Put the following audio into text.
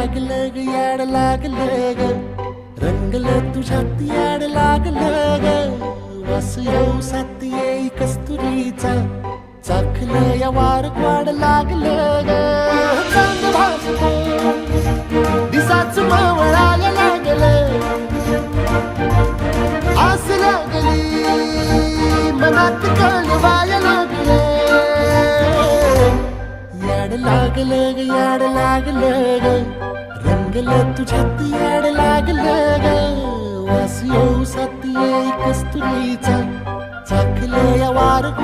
लागलं ग याड लागलं ग रंगलं तुझ्यात याड लागलं ग वास येऊ साथ येई कस्तुरीचा चाखलं या वार वाड लागलं ग चांद भासतो दिसाच मावळायला लागलं आस लागली मनात कळवायला लागलं याड लागलं ग याड लागलं ग रंगलं तुझ्यात याड लागलं ग वास येऊ साथ येई कस्तुरीचा चाखलं या वार